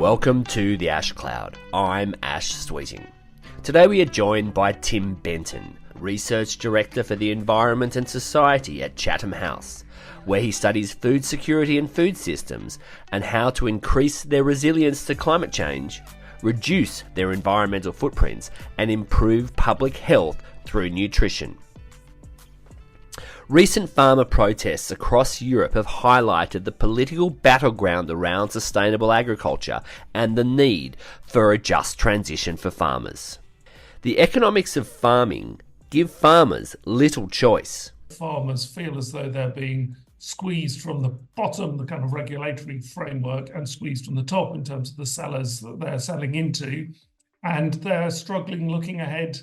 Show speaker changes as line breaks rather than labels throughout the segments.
Welcome to the Ash Cloud. I'm Ash Sweeting. Today we are joined by Tim Benton, Research Director for the Environment and Society at Chatham House, where he studies food security and food systems and how to increase their resilience to climate change, reduce their environmental footprints, and improve public health through nutrition. Recent farmer protests across Europe have highlighted the political battleground around sustainable agriculture and the need for a just transition for farmers. The economics of farming give farmers little choice.
Farmers feel as though they're being squeezed from the bottom, the kind of regulatory framework, and squeezed from the top in terms of the sellers that they're selling into. And they're struggling looking ahead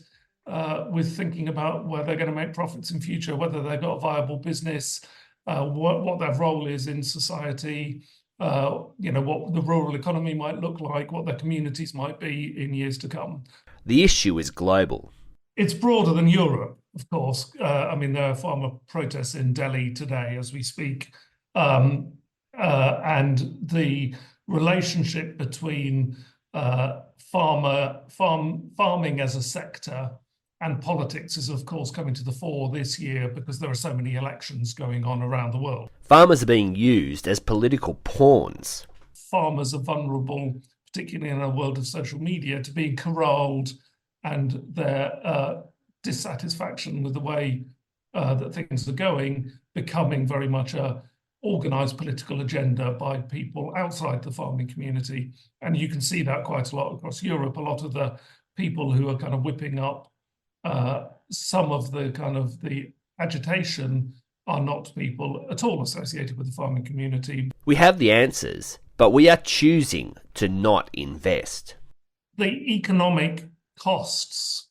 with thinking about where they're going to make profits in future, whether they've got a viable business, what their role is in society, what the rural economy might look like, what their communities might be in years to come.
The issue is global.
It's broader than Europe, of course. There are farmer protests in Delhi today as we speak. And the relationship between farming as a sector and politics is, of course, coming to the fore this year because there are so many elections going on around the world.
Farmers are being used as political pawns.
Farmers are vulnerable, particularly in a world of social media, to being corralled and their dissatisfaction with the way that things are going, becoming very much a organised political agenda by people outside the farming community. And you can see that quite a lot across Europe. A lot of the people who are kind of whipping up some of the agitation are not people at all associated with the farming community.
We have the answers, but we are choosing to not invest.
The economic costs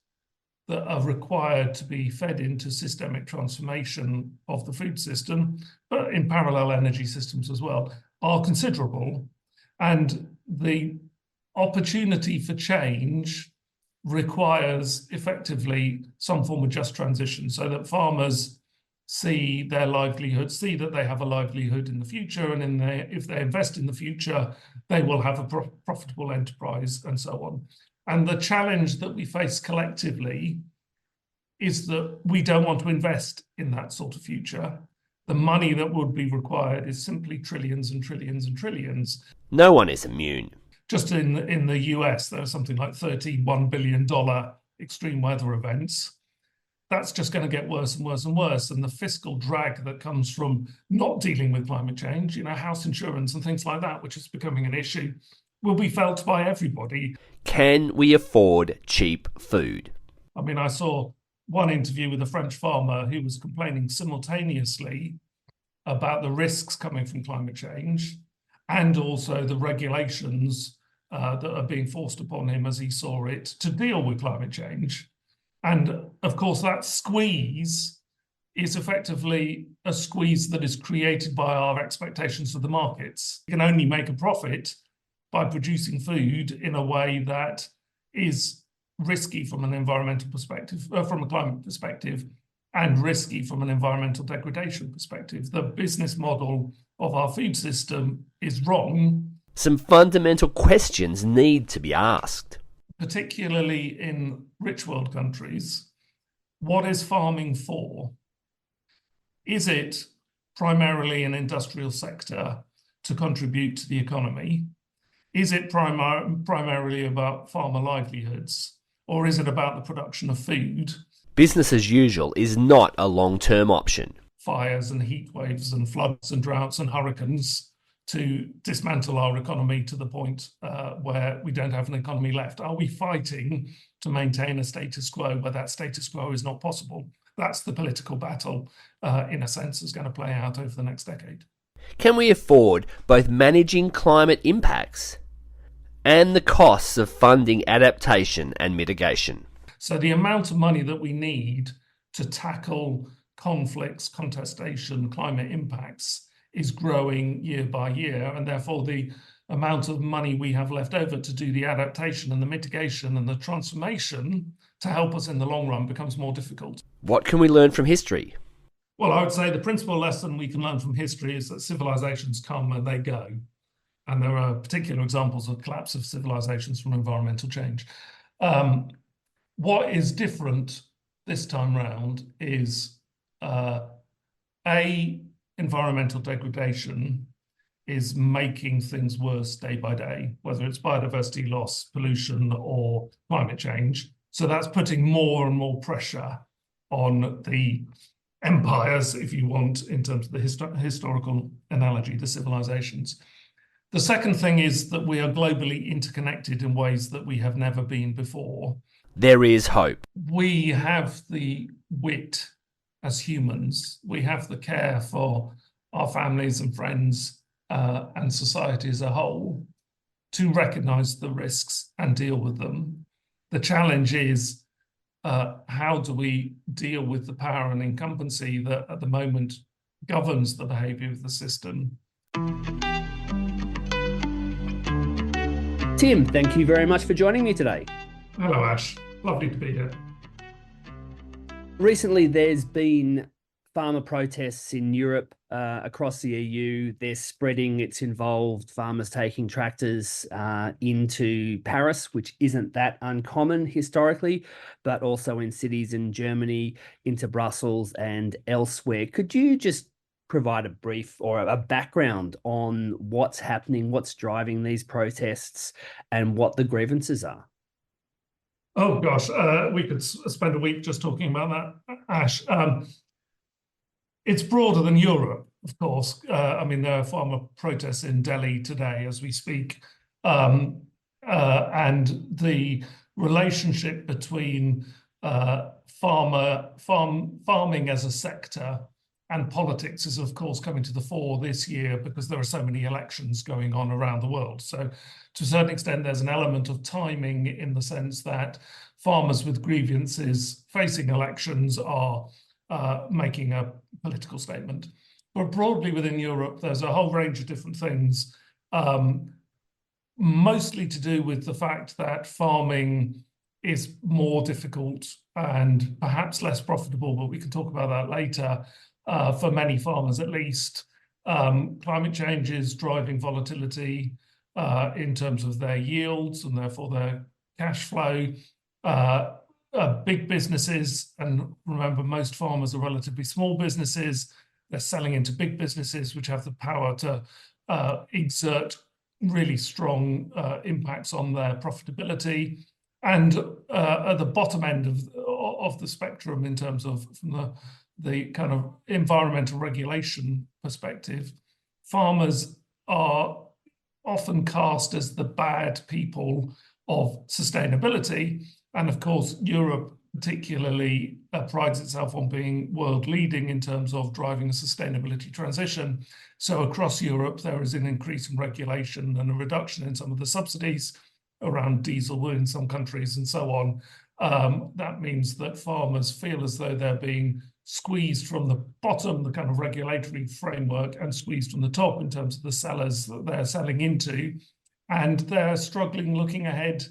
that are required to be fed into systemic transformation of the food system, but in parallel energy systems as well, are considerable. And the opportunity for change requires effectively some form of just transition so that farmers see their livelihood, see that they have a livelihood in the future, and if they invest in the future, they will have a profitable enterprise and so on. And the challenge that we face collectively is that we don't want to invest in that sort of future. The money that would be required is simply trillions and trillions and trillions.
No one is immune.
Just in the US, there are something like $31 billion extreme weather events. That's just going to get worse and worse and worse. And the fiscal drag that comes from not dealing with climate change, house insurance and things like that, which is becoming an issue, will be felt by everybody.
Can we afford cheap food?
I saw one interview with a French farmer who was complaining simultaneously about the risks coming from climate change and also the regulations that are being forced upon him, as he saw it, to deal with climate change. And of course, that squeeze is effectively a squeeze that is created by our expectations of the markets. You can only make a profit by producing food in a way that is risky from an environmental perspective, from a climate perspective, and risky from an environmental degradation perspective. The business model of our food system is wrong.
Some fundamental questions need to be asked.
Particularly in rich world countries, what is farming for? Is it primarily an industrial sector to contribute to the economy? Is it primarily about farmer livelihoods? Or is it about the production of food?
Business as usual is not a long-term option.
Fires and heat waves and floods and droughts and hurricanes to dismantle our economy to the point where we don't have an economy left. Are we fighting to maintain a status quo where that status quo is not possible? That's the political battle, in a sense, is going to play out over the next decade.
Can we afford both managing climate impacts and the costs of funding adaptation and mitigation?
So the amount of money that we need to tackle conflicts, contestation, climate impacts is growing year by year, and therefore the amount of money we have left over to do the adaptation and the mitigation and the transformation to help us in the long run becomes more difficult.
What can we learn from history?
Well, I would say the principal lesson we can learn from history is that civilizations come and they go. and there are particular examples of collapse of civilizations from environmental change. What is different this time round is environmental degradation is making things worse day by day, whether it's biodiversity loss, pollution, or climate change. So that's putting more and more pressure on the empires, if you want, in terms of the historical analogy, the civilizations. The second thing is that we are globally interconnected in ways that we have never been before.
There is hope.
We have the wit as humans. We have the care for our families and friends and society as a whole to recognize the risks and deal with them. The challenge is how do we deal with the power and incumbency that at the moment governs the behavior of the system?
Tim, thank you very much for joining me today.
Hello, Ash. Lovely to be here.
Recently, there's been farmer protests in Europe, across the EU. They're spreading. It's involved farmers taking tractors into Paris, which isn't that uncommon historically, but also in cities in Germany, into Brussels and elsewhere. Could you just provide a brief or a background on what's happening, what's driving these protests, and what the grievances are?
Oh, gosh, we could spend a week just talking about that, Ash. It's broader than Europe, of course. I mean, there are farmer protests in Delhi today as we speak. And the relationship between farming as a sector and politics is, of course, coming to the fore this year because there are so many elections going on around the world. So to a certain extent, there's an element of timing in the sense that farmers with grievances facing elections are making a political statement. But broadly within Europe, there's a whole range of different things, mostly to do with the fact that farming is more difficult and perhaps less profitable, but we can talk about that later, for many farmers at least. Climate change is driving volatility in terms of their yields and therefore their cash flow. Big businesses, and remember, most farmers are relatively small businesses. They're selling into big businesses, which have the power to exert really strong impacts on their profitability. And at the bottom end of the spectrum, in terms of from the kind of environmental regulation perspective, farmers are often cast as the bad people of sustainability. And of course, Europe particularly prides itself on being world leading in terms of driving a sustainability transition. So across Europe, there is an increase in regulation and a reduction in some of the subsidies around diesel in some countries and so on. That means that farmers feel as though they're being squeezed from the bottom, the kind of regulatory framework, and squeezed from the top in terms of the sellers that they're selling into. And they're struggling looking ahead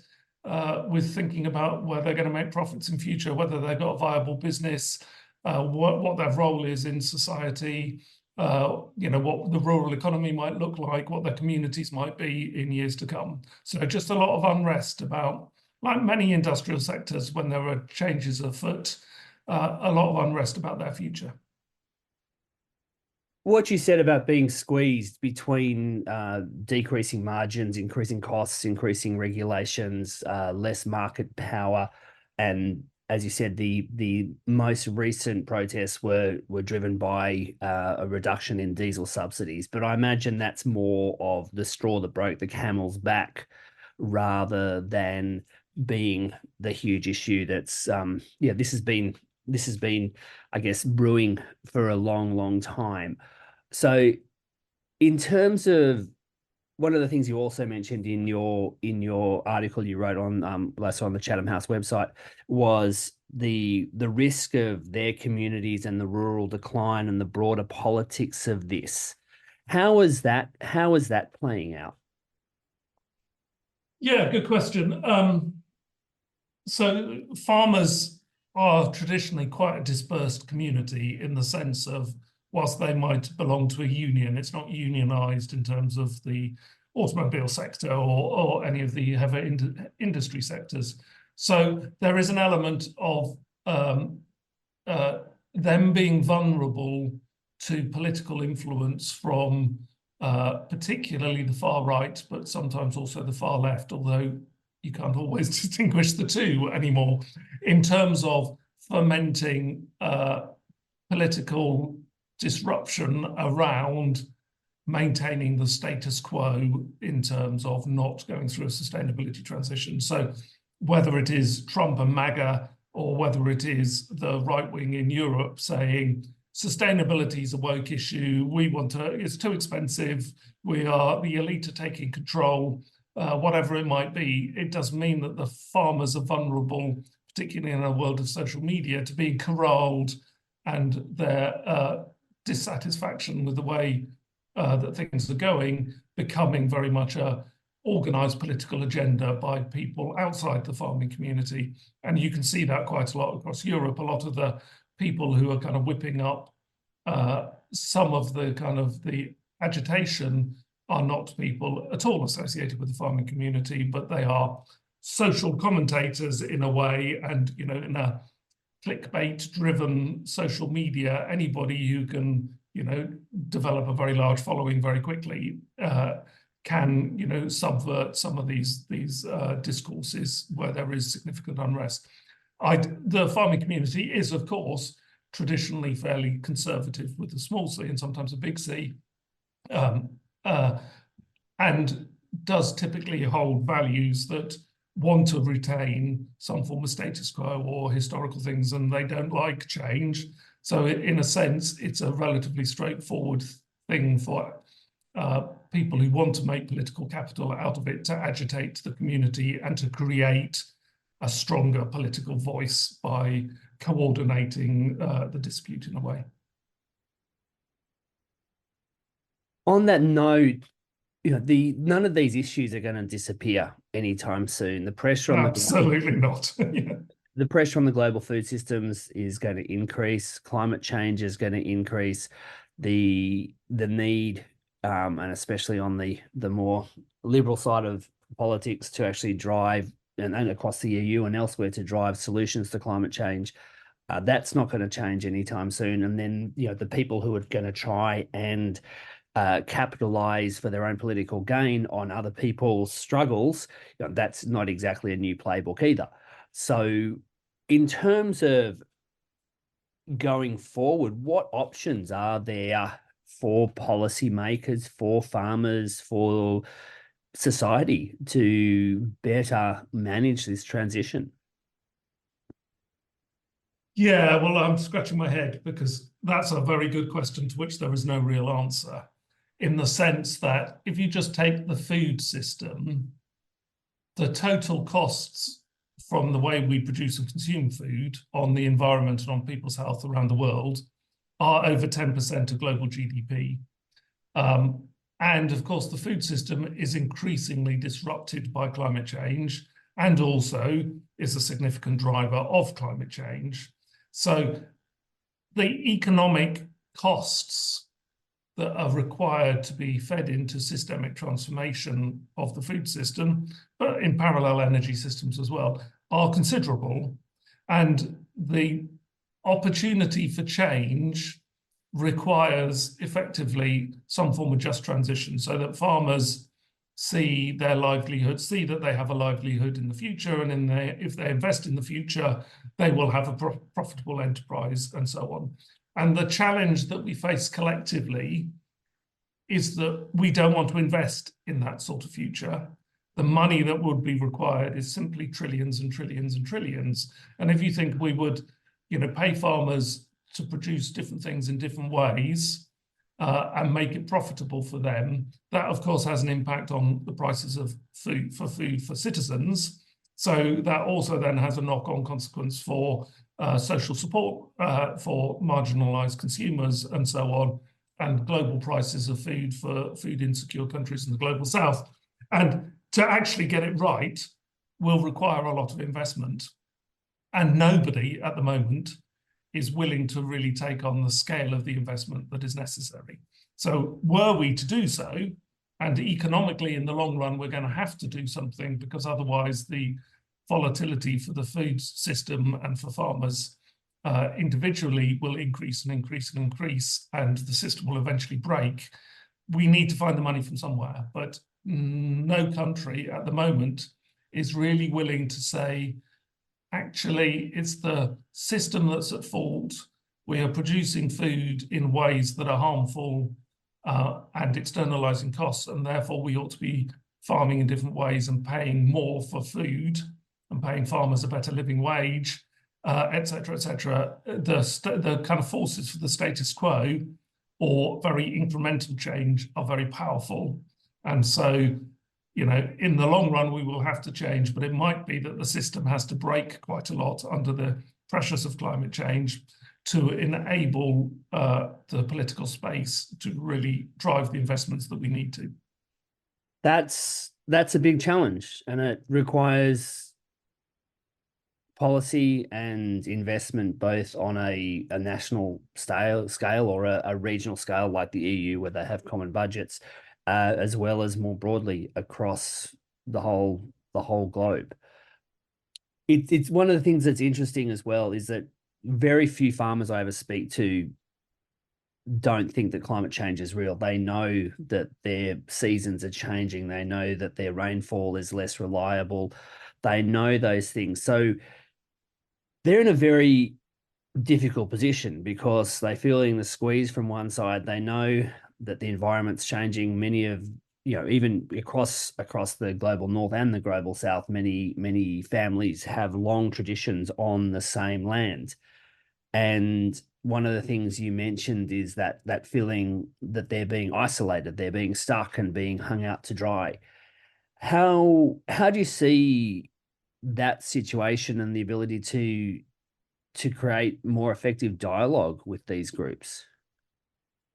with thinking about where they're going to make profits in future, whether they've got a viable business, what their role is in society, what the rural economy might look like, what their communities might be in years to come. So just a lot of unrest about, like many industrial sectors, when there are changes afoot, a lot of unrest about their future.
What you said about being squeezed between decreasing margins, increasing costs, increasing regulations, less market power, and as you said, the most recent protests were driven by a reduction in diesel subsidies. But I imagine that's more of the straw that broke the camel's back rather than being the huge issue that's this has been, I guess, brewing for a long time. So in terms of one of the things you also mentioned in your article you wrote on on the Chatham House website was the risk of their communities and the rural decline and the broader politics of this. How is that playing out?
Yeah, good question. So farmers are traditionally quite a dispersed community in the sense of, whilst they might belong to a union, it's not unionized in terms of the automobile sector or any of the heavy industry sectors. So there is an element of them being vulnerable to political influence from particularly the far right, but sometimes also the far left, although you can't always distinguish the two anymore, in terms of fomenting political disruption around maintaining the status quo in terms of not going through a sustainability transition. So whether it is Trump and MAGA, or whether it is the right wing in Europe saying sustainability is a woke issue, it's too expensive, the elite are taking control, whatever it might be, it does mean that the farmers are vulnerable, particularly in a world of social media, to being corralled, and their dissatisfaction with the way that things are going becoming very much a organized political agenda by people outside the farming community. And you can see that quite a lot across Europe. A lot of the people who are kind of whipping up some of the agitation are not people at all associated with the farming community, but they are social commentators in a way, and in a clickbait-driven social media, anybody who can develop a very large following very quickly can subvert some of these discourses where there is significant unrest. The farming community is, of course, traditionally fairly conservative with a small c and sometimes a big C, and does typically hold values that want to retain some form of status quo or historical things, and they don't like change. So in a sense, it's a relatively straightforward thing for people who want to make political capital out of it to agitate the community and to create a stronger political voice by coordinating the dispute in a way.
On that note, none of these issues are going to disappear anytime soon. The pressure on
absolutely not. Yeah.
The pressure on the global food systems is going to increase. Climate change is going to increase. The need, and especially on the more liberal side of politics, to actually drive and across the EU and elsewhere to drive solutions to climate change. That's not going to change anytime soon. And then the people who are going to try and capitalize for their own political gain on other people's struggles, that's not exactly a new playbook either. So in terms of going forward, what options are there for policymakers, for farmers, for society to better manage this transition?
Yeah, well, I'm scratching my head because that's a very good question to which there is no real answer, in the sense that if you just take the food system, the total costs from the way we produce and consume food on the environment and on people's health around the world are over 10% of global GDP. And of course, the food system is increasingly disrupted by climate change and also is a significant driver of climate change. So the economic costs that are required to be fed into systemic transformation of the food system, but in parallel energy systems as well, are considerable. And the opportunity for change requires effectively some form of just transition, so that farmers see their livelihood, see that they have a livelihood in the future, and if they invest in the future, they will have a profitable enterprise and so on. And the challenge that we face collectively is that we don't want to invest in that sort of future. The money that would be required is simply trillions and trillions and trillions. And if you think we would, pay farmers to produce different things in different ways and make it profitable for them, that of course has an impact on the prices of food for citizens. So that also then has a knock-on consequence for social support for marginalized consumers and so on, and global prices of food for food insecure countries in the global south. And to actually get it right will require a lot of investment. And nobody at the moment is willing to really take on the scale of the investment that is necessary. So were we to do so, And economically, in the long run, we're going to have to do something, because otherwise the volatility for the food system and for farmers individually will increase and increase and increase, and the system will eventually break. We need to find the money from somewhere, but no country at the moment is really willing to say, actually, it's the system that's at fault. We are producing food in ways that are harmful and externalizing costs, and therefore we ought to be farming in different ways and paying more for food and paying farmers a better living wage, et cetera, et cetera. The kind of forces for the status quo or very incremental change are very powerful. And so, you know, in the long run, we will have to change, but it might be that the system has to break quite a lot under the pressures of climate change to enable the political space to really drive the investments that we need to.
That's a big challenge, and it requires policy and investment both on a national scale or a regional scale like the EU, where they have common budgets, as well as more broadly across the whole globe. It's one of the things that's interesting as well is that very few farmers I ever speak to don't think that climate change is real. They know that their seasons are changing. They know that their rainfall is less reliable. They know those things. So they're in a very difficult position because they're feeling the squeeze from one side. They know that the environment's changing. Many of, you know, even across the global north and the global south, many families have long traditions on the same land. And one of the things you mentioned is that feeling that they're being isolated, they're being stuck and being hung out to dry. How do you see that situation and the ability to create more effective dialogue with these groups?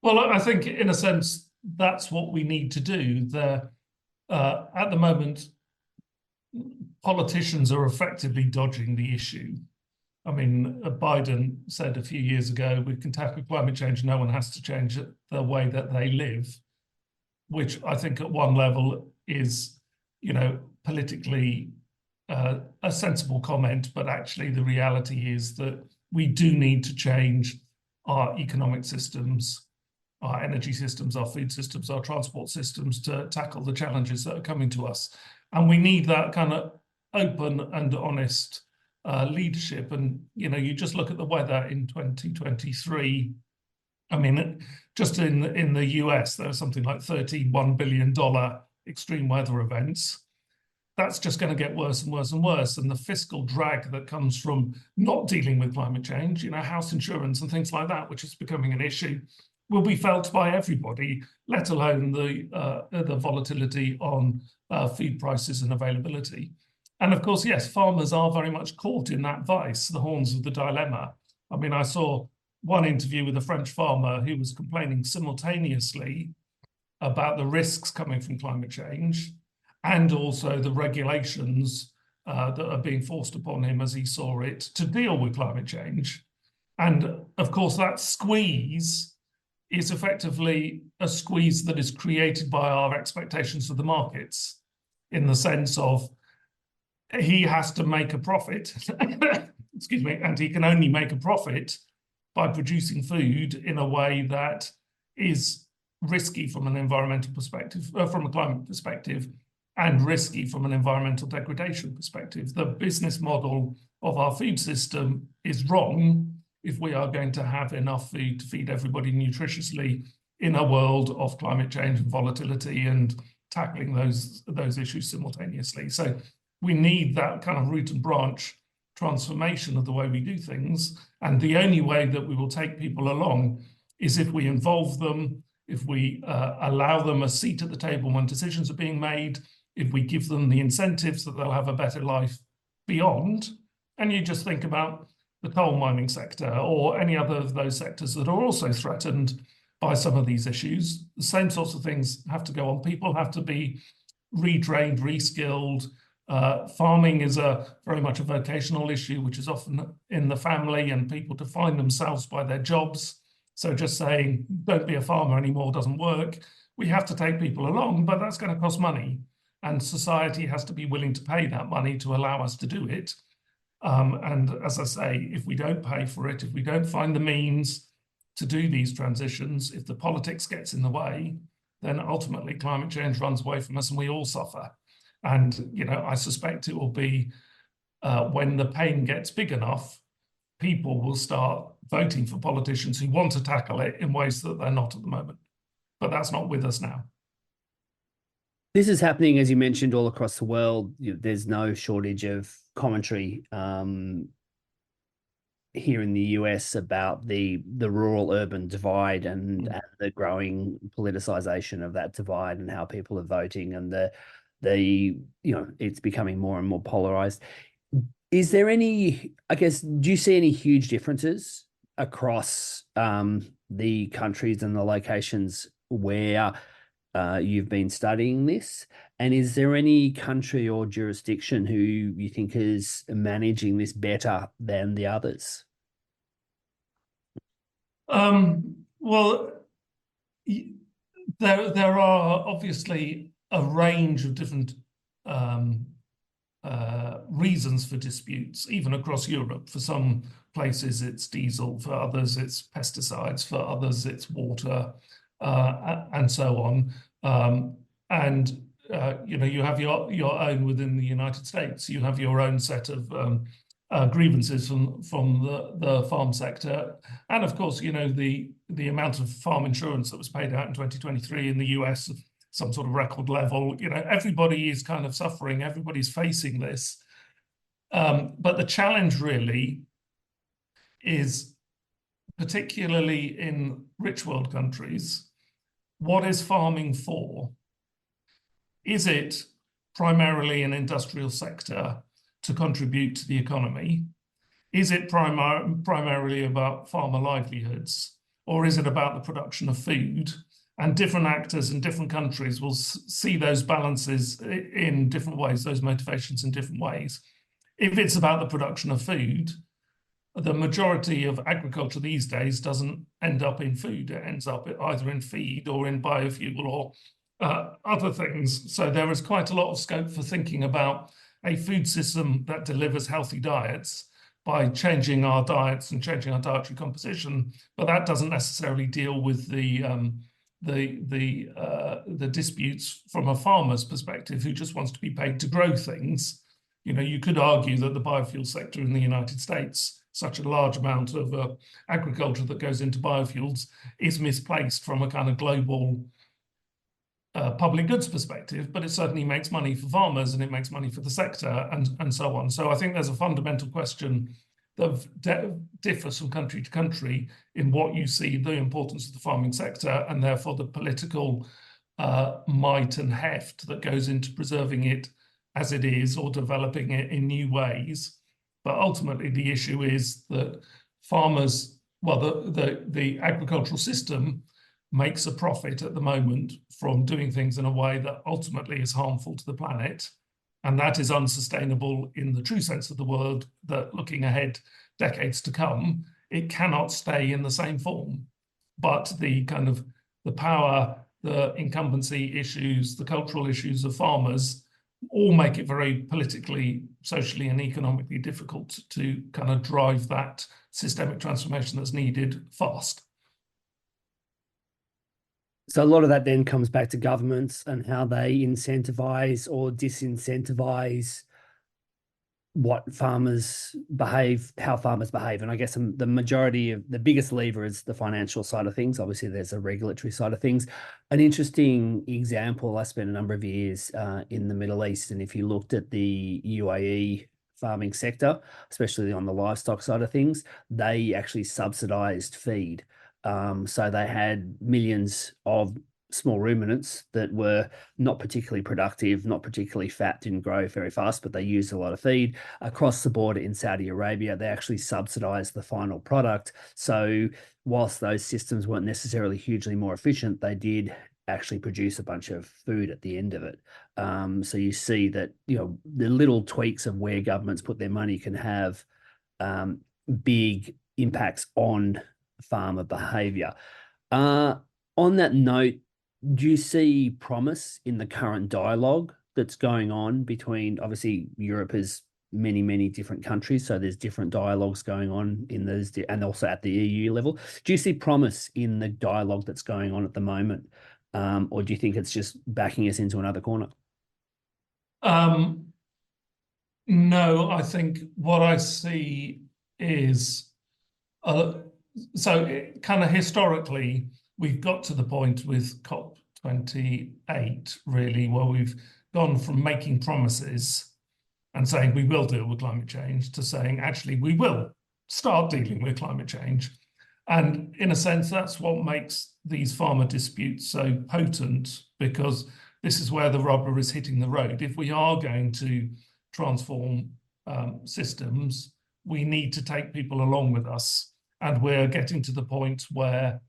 Well, I think in a sense, that's what we need to do. At the moment, politicians are effectively dodging the issue. I mean, Biden said a few years ago, we can tackle climate change, no one has to change the way that they live, which I think at one level is, you know, politically a sensible comment, but actually the reality is that we do need to change our economic systems, our energy systems, our food systems, our transport systems to tackle the challenges that are coming to us. And we need that kind of open and honest leadership. And, you know, you just look at the weather in 2023. I mean, just in the US, there are something like $31 billion extreme weather events. That's just going to get worse and worse and worse. And the fiscal drag that comes from not dealing with climate change, you know, house insurance and things like that, which is becoming an issue, will be felt by everybody, let alone the volatility on food prices and availability. And of course, yes, farmers are very much caught in that vice, the horns of the dilemma. I mean, I saw one interview with a French farmer who was complaining simultaneously about the risks coming from climate change and also the regulations that are being forced upon him, as he saw it, to deal with climate change. And of course, that squeeze is effectively a squeeze that is created by our expectations of the markets, in the sense of he has to make a profit, excuse me, and he can only make a profit by producing food in a way that is risky from an environmental perspective, from a climate perspective, and risky from an environmental degradation perspective. The business model of our food system is wrong if we are going to have enough food to feed everybody nutritiously in a world of climate change and volatility and tackling those issues simultaneously. So we need that kind of root and branch transformation of the way we do things. And the only way that we will take people along is if we involve them, if we allow them a seat at the table when decisions are being made, if we give them the incentives that they'll have a better life beyond. And you just think about the coal mining sector or any other of those sectors that are also threatened by some of these issues. The same sorts of things have to go on. People have to be retrained, reskilled. Farming is very much a vocational issue, which is often in the family, and people define themselves by their jobs. So just saying, don't be a farmer anymore doesn't work. we have to take people along, but that's going to cost money. And society has to be willing to pay that money to allow us to do it. And as I say, if we don't pay for it, if we don't find the means to do these transitions, if the politics gets in the way, then ultimately climate change runs away from us and we all suffer. And, I suspect it will be when the pain gets big enough, people will start voting for politicians who want to tackle it in ways that they're not at the moment. But that's not with us now.
This is happening, as you mentioned, all across the world. There's no shortage of commentary here in the US about the rural-urban divide and the growing politicization of that divide and how people are voting, and it's becoming more and more polarized. Is there any, I guess, do you see any huge differences across the countries and the locations where you've been studying this? And is there any country or jurisdiction who you think is managing this better than the others?
Well, there are obviously a range of different reasons for disputes, even across Europe. For some places, it's diesel. For others, it's pesticides. For others, it's water, and so on. You have your own within the United States. You have your own set of grievances from the farm sector, and of course, the amount of farm insurance that was paid out in 2023 in the US, some sort of record level. Everybody is kind of suffering. Everybody's facing this, but the challenge really is, particularly in rich world countries, what is farming for? Is it primarily an industrial sector to contribute to the economy? Is it primarily about farmer livelihoods? Or is it about the production of food? And different actors in different countries will see those balances in different ways, those motivations in different ways. If it's about the production of food, the majority of agriculture these days doesn't end up in food. It ends up either in feed or in biofuel or other things. So there is quite a lot of scope for thinking about a food system that delivers healthy diets by changing our diets and changing our dietary composition. But that doesn't necessarily deal with the disputes from a farmer's perspective who just wants to be paid to grow things. You could argue that the biofuel sector in the United States, such a large amount of agriculture that goes into biofuels, is misplaced from a kind of global public goods perspective, but it certainly makes money for farmers and it makes money for the sector and so on. So I think there's a fundamental question that differs from country to country in what you see the importance of the farming sector, and therefore the political might and heft that goes into preserving it as it is or developing it in new ways. But ultimately, the issue is that farmers, the agricultural system makes a profit at the moment from doing things in a way that ultimately is harmful to the planet. And that is unsustainable in the true sense of the word, that looking ahead decades to come, it cannot stay in the same form. But the power, the incumbency issues, the cultural issues of farmers all make it very politically, socially, and economically difficult to kind of drive that systemic transformation that's needed fast.
So a lot of that then comes back to governments and how they incentivize or disincentivize what farmers behave, how farmers behave. And I guess the majority of the biggest lever is the financial side of things. Obviously, there's a regulatory side of things. An interesting example, I spent a number of years in the Middle East, and if you looked at the UAE farming sector, especially on the livestock side of things, they actually subsidized feed. So they had millions of small ruminants that were not particularly productive, not particularly fat, didn't grow very fast, but they used a lot of feed. Across the border in Saudi Arabia, they actually subsidized the final product. So whilst those systems weren't necessarily hugely more efficient, they did actually produce a bunch of food at the end of it. So you see that, the little tweaks of where governments put their money can have big impacts on farmer behavior. On that note, Do you see promise in the current dialogue that's going on between, obviously, Europe has many, many different countries, so there's different dialogues going on in those, and also at the EU level. Do you see promise in the dialogue that's going on at the moment, or do you think it's just backing us into another corner?
Um, no, I think what I see is uh, kind of historically, we've got to the point with COP28, really, where we've gone from making promises and saying we will deal with climate change to saying actually we will start dealing with climate change. And in a sense, that's what makes these farmer disputes so potent, because this is where the rubber is hitting the road. If we are going to transform systems, we need to take people along with us. And we're getting to the point where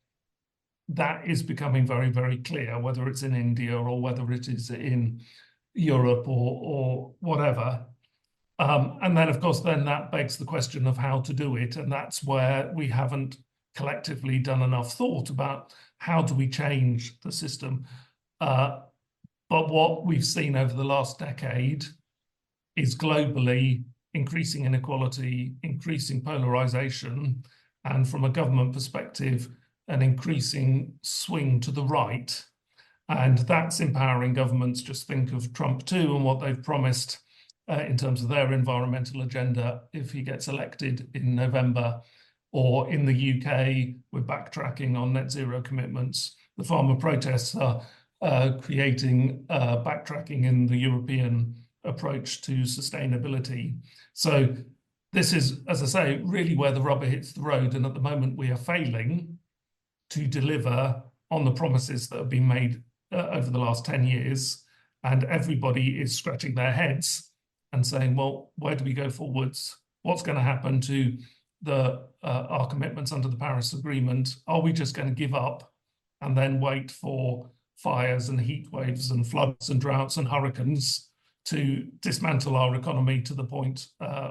that is becoming very, very clear, whether it's in India or whether it is in Europe or whatever. And then, of course, then that begs the question of how to do it. And that's where we haven't collectively done enough thought about how do we change the system. But what we've seen over the last decade is globally increasing inequality, increasing polarization, and from a government perspective, an increasing swing to the right. And that's empowering governments. Just think of Trump too and what they've promised in terms of their environmental agenda if he gets elected in November. Or in the UK, we're backtracking on net zero commitments. The farmer protests are creating backtracking in the European approach to sustainability. So this is, as I say, really where the rubber hits the road. And at the moment, we are failing to deliver on the promises that have been made over the last 10 years. And everybody is scratching their heads and saying, well, where do we go forwards? What's going to happen to our commitments under the Paris Agreement? Are we just going to give up and then wait for fires and heat waves and floods and droughts and hurricanes to dismantle our economy to the point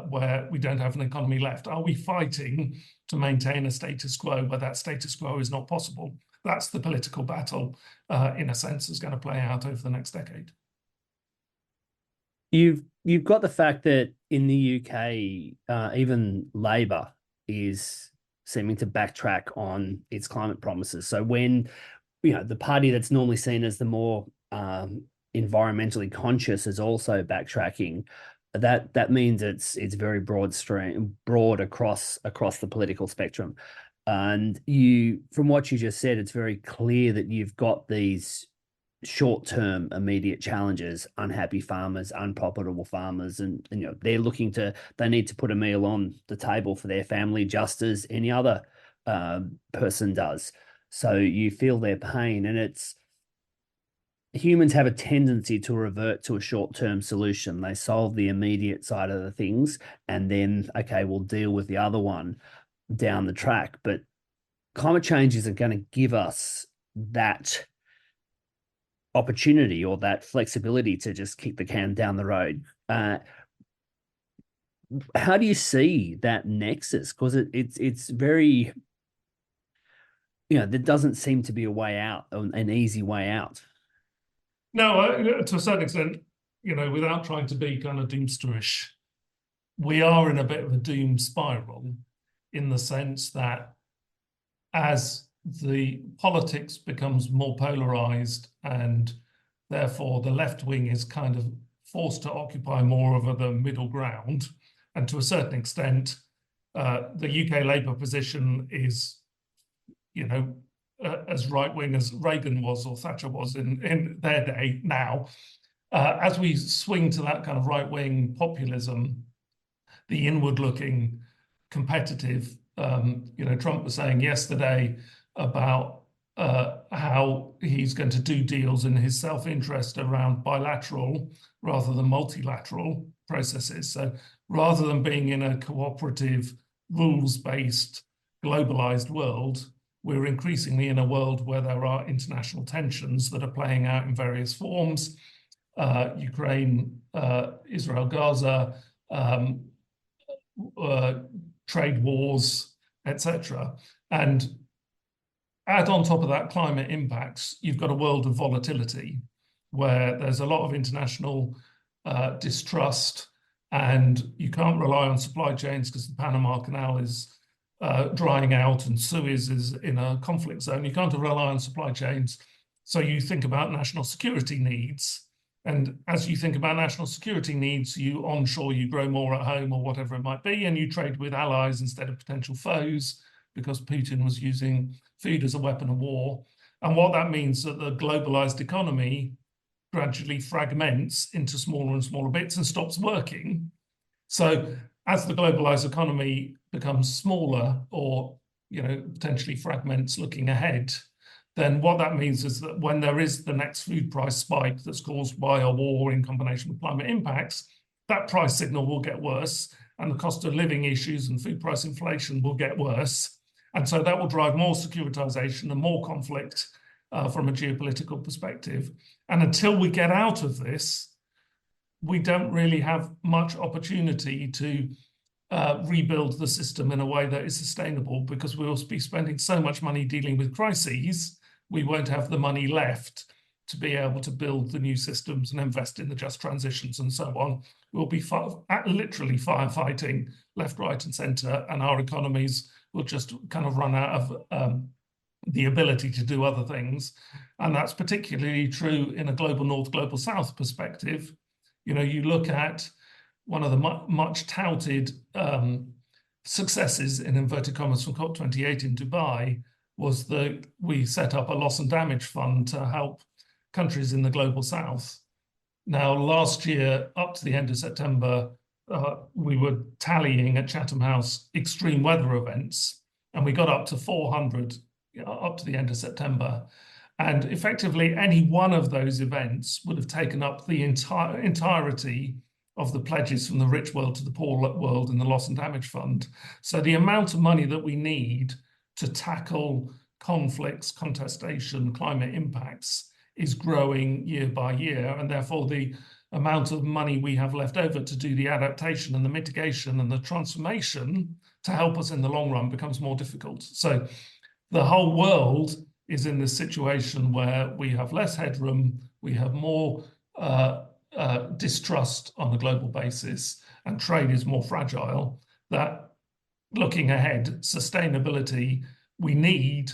where we don't have an economy left? Are we fighting to maintain a status quo where that status quo is not possible? That's the political battle, in a sense, is going to play out over the next decade.
You've got the fact that in the UK, even Labour is seeming to backtrack on its climate promises. So when the party that's normally seen as the more environmentally conscious is also backtracking, that means it's very broad across the political spectrum. And from what you just said, it's very clear that you've got these short-term immediate challenges: unhappy farmers, unprofitable farmers, and they need to put a meal on the table for their family just as any other person does. So you feel their pain, and humans have a tendency to revert to a short-term solution. They solve the immediate side of the things, and then, okay, we'll deal with the other one down the track. But climate change isn't going to give us that opportunity or that flexibility to just kick the can down the road. How do you see that nexus? Because it's very, there doesn't seem to be a way out, an easy way out.
No, to a certain extent, without trying to be kind of doomsterish, we are in a bit of a doom spiral, in the sense that as the politics becomes more polarized and therefore the left wing is kind of forced to occupy more of the middle ground, and to a certain extent, the UK Labour position is, as right-wing as Reagan was or Thatcher was in their day now. As we swing to that kind of right-wing populism, the inward-looking, competitive, Trump was saying yesterday about how he's going to do deals in his self-interest around bilateral rather than multilateral processes. So rather than being in a cooperative, rules-based, globalized world, we're increasingly in a world where there are international tensions that are playing out in various forms. Ukraine, Israel, Gaza, trade wars, etc. And add on top of that climate impacts, you've got a world of volatility where there's a lot of international distrust, and you can't rely on supply chains because the Panama Canal is drying out and Suez is in a conflict zone. You can't rely on supply chains. So you think about national security needs. And as you think about national security needs, you onshore, you grow more at home or whatever it might be, and you trade with allies instead of potential foes because Putin was using food as a weapon of war. And what that means is that the globalized economy gradually fragments into smaller and smaller bits and stops working. So as the globalized economy becomes smaller or potentially fragments looking ahead, then what that means is that when there is the next food price spike that's caused by a war in combination with climate impacts, that price signal will get worse and the cost of living issues and food price inflation will get worse. And so that will drive more securitization and more conflict from a geopolitical perspective. And until we get out of this, we don't really have much opportunity to rebuild the system in a way that is sustainable, because we'll be spending so much money dealing with crises, we won't have the money left to be able to build the new systems and invest in the just transitions and so on. We'll be literally firefighting left, right, and centre, and our economies will just kind of run out of the ability to do other things. And that's particularly true in a global north, global south perspective. You look at one of the much touted successes, in inverted commas, from COP28 in Dubai was that we set up a loss and damage fund to help countries in the global south. Now, last year, up to the end of September, we were tallying at Chatham House extreme weather events, and we got up to 400 up to the end of September. And effectively, any one of those events would have taken up the entirety of the pledges from the rich world to the poor world in the loss and damage fund. So the amount of money that we need to tackle conflicts, contestation, climate impacts is growing year by year. And therefore, the amount of money we have left over to do the adaptation and the mitigation and the transformation to help us in the long run becomes more difficult. So the whole world is in this situation where we have less headroom, we have more distrust on a global basis, and trade is more fragile. That looking ahead, sustainability we need,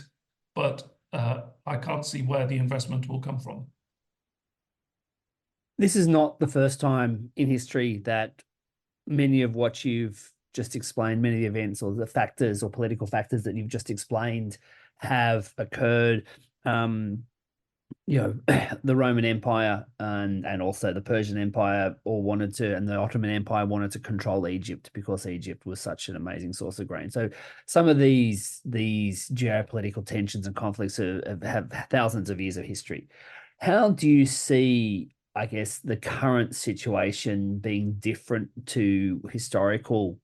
but I can't see where the investment will come from.
This is not the first time in history that many of what you've just explained, many of the events or the factors or political factors that you've just explained have occurred. The Roman Empire and also the Persian Empire all wanted to, and the Ottoman Empire wanted to control Egypt because Egypt was such an amazing source of grain. So some of these geopolitical tensions and conflicts have thousands of years of history. How do you see, I guess, the current situation being different to historical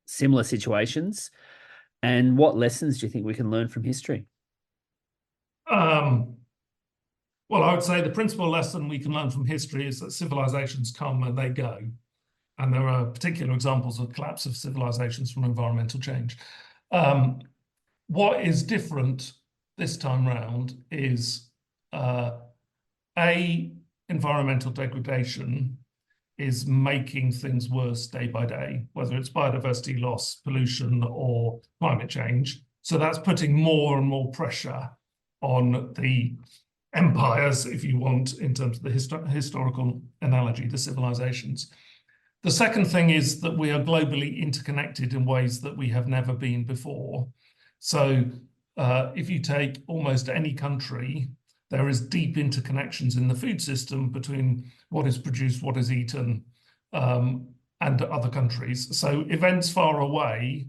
similar situations? And what lessons do you think we can learn from history?
Well, I would say the principal lesson we can learn from history is that civilizations come and they go. And there are particular examples of collapse of civilizations from environmental change. What is different this time round is environmental degradation is making things worse day by day, whether it's biodiversity loss, pollution, or climate change. So that's putting more and more pressure on the empires, if you want, in terms of the historical analogy, the civilizations. The second thing is that we are globally interconnected in ways that we have never been before. So if you take almost any country, there is deep interconnections in the food system between what is produced, what is eaten, and other countries. So events far away,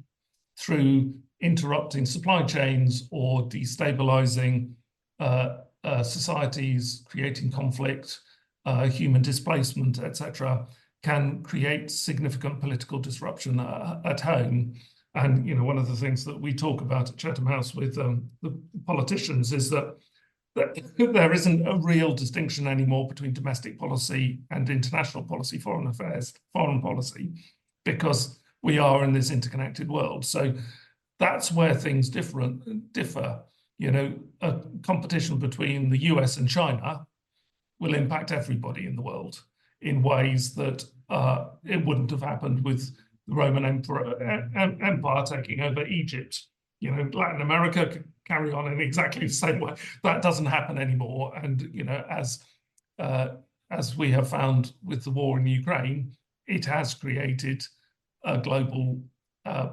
through interrupting supply chains or destabilizing societies, creating conflict, human displacement, etc., can create significant political disruption at home. And one of the things that we talk about at Chatham House with the politicians is that there isn't a real distinction anymore between domestic policy and international policy, foreign affairs, foreign policy, because we are in this interconnected world. So that's where things differ. You know, a competition between the US and China will impact everybody in the world in ways that it wouldn't have happened with the Roman Empire taking over Egypt. You know, Latin America could carry on in exactly the same way. That doesn't happen anymore. And, you know, as we have found with the war in Ukraine, it has created a global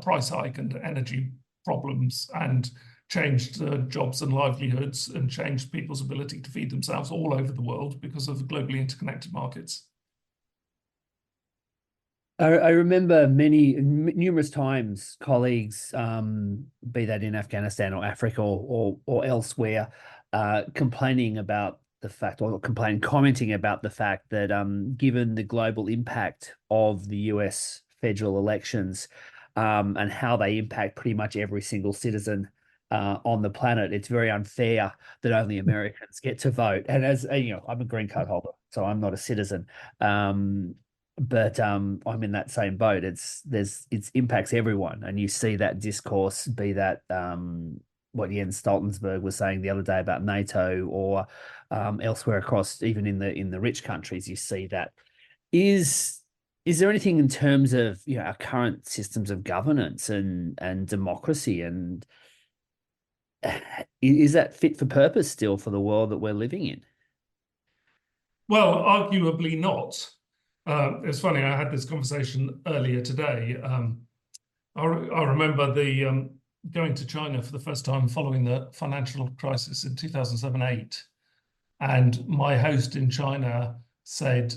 price hike and energy problems and changed jobs and livelihoods and changed people's ability to feed themselves all over the world because of the globally interconnected markets.
I remember numerous times colleagues, be that in Afghanistan or Africa or elsewhere, complaining about the fact, or commenting about the fact that given the global impact of the US federal elections, and how they impact pretty much every single citizen on the planet, it's very unfair that only Americans get to vote. And as you know, I'm a green card holder, so I'm not a citizen. But I'm in that same boat. It impacts everyone, and you see that discourse, be that what Jens Stoltenberg was saying the other day about NATO, or elsewhere across, even in the rich countries, you see that. Is there anything in terms of, you know, our current systems of governance and democracy, and is that fit for purpose still for the world that we're living in?
Well, arguably not. It's funny, I had this conversation earlier today. I remember going to China for the first time following the financial crisis in 2007-8. And my host in China said,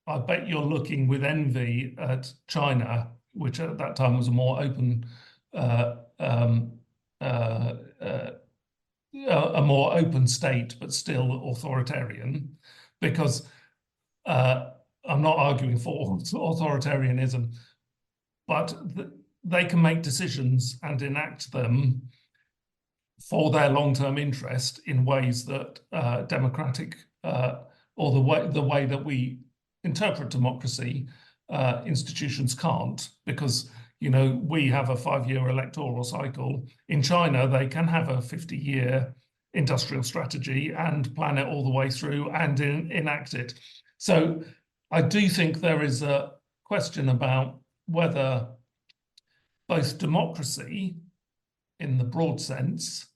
I bet you're looking with envy at China, which at that time was a more open, a more open state, but still authoritarian, because I'm not arguing for authoritarianism, but they can make decisions and enact them for their long-term interest in ways that democratic or the way that we interpret democracy institutions can't, because you know we have a 5-year electoral cycle. In China, they can have a 50-year industrial strategy and plan it all the way through and enact it. So I do think there is a question about whether both democracy in the broad sense,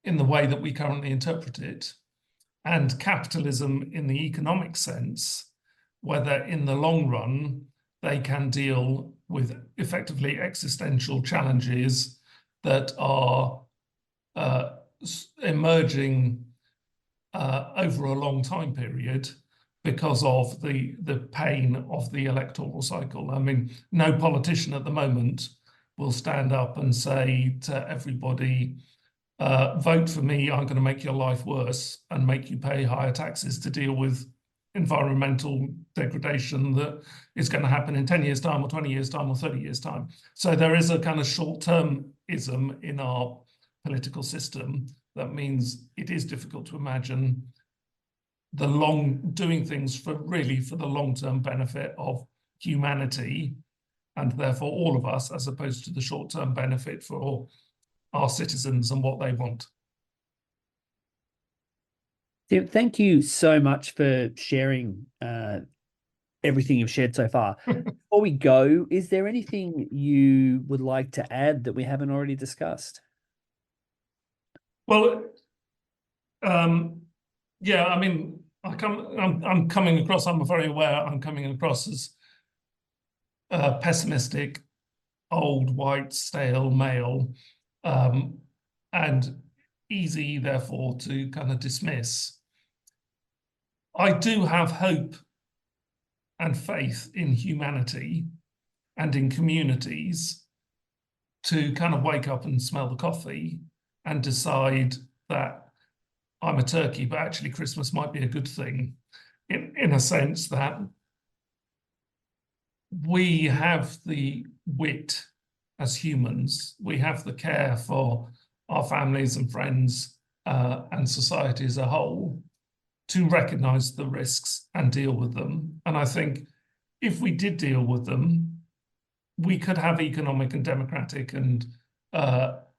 in the way that we currently interpret it, and capitalism in the economic sense, whether in the long run they can deal with effectively existential challenges that are emerging over a long time period because of the pain of the electoral cycle. I mean, no politician at the moment will stand up and say to everybody, vote for me, I'm going to make your life worse and make you pay higher taxes to deal with environmental degradation that is going to happen in 10 years' time or 20 years' time or 30 years' time. So there is a kind of short-termism in our political system that means it is difficult to imagine doing things for the long-term benefit of humanity and therefore all of us, as opposed to the short-term benefit for our citizens and what they want.
Tim, thank you so much for sharing everything you've shared so far. Before we go, is there anything you would like to add that we haven't already discussed?
Well, yeah, I mean, I'm coming across, I'm very aware I'm coming across as pessimistic, old, white, stale male, and easy, therefore, to kind of dismiss. I do have hope and faith in humanity and in communities to kind of wake up and smell the coffee and decide that I'm a turkey, but actually Christmas might be a good thing, in a sense that we have the wit as humans, we have the care for our families and friends and society as a whole to recognize the risks and deal with them. And I think if we did deal with them, we could have economic and democratic and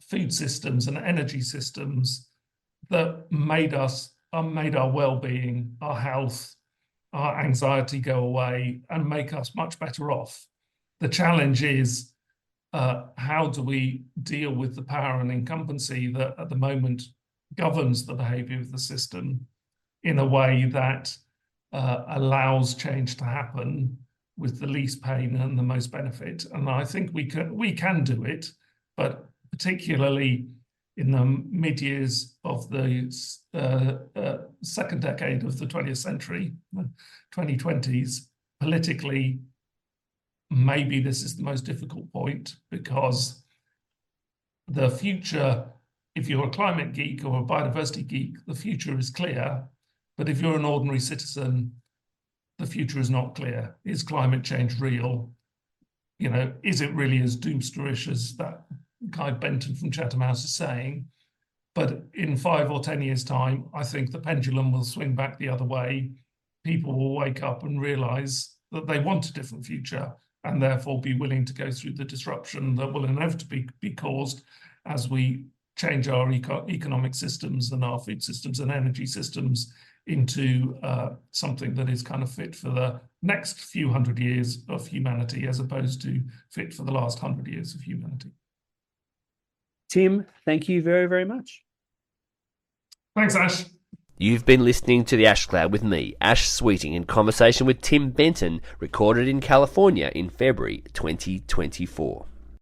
food systems and energy systems that made our well-being, our health, our anxiety go away and make us much better off. The challenge is how do we deal with the power and incumbency that at the moment governs the behavior of the system in a way that allows change to happen with the least pain and the most benefit. And I think we can do it, but particularly in the mid-years of the second decade of the 20th century, 2020s, politically, maybe this is the most difficult point, because the future, if you're a climate geek or a biodiversity geek, the future is clear. But if you're an ordinary citizen, the future is not clear. Is climate change real? You know, is it really as doomsterish as that guy Benton from Chatham House is saying? But in 5 or 10 years' time, I think the pendulum will swing back the other way. People will wake up and realize that they want a different future and therefore be willing to go through the disruption that will inevitably be caused as we change our economic systems and our food systems and energy systems into something that is kind of fit for the next few hundred years of humanity as opposed to fit for the last 100 years of humanity.
Tim, thank you very, very much.
Thanks, Ash.
You've been listening to The Ash Cloud with me, Ash Sweeting, in conversation with Tim Benton, recorded in California in February 2024.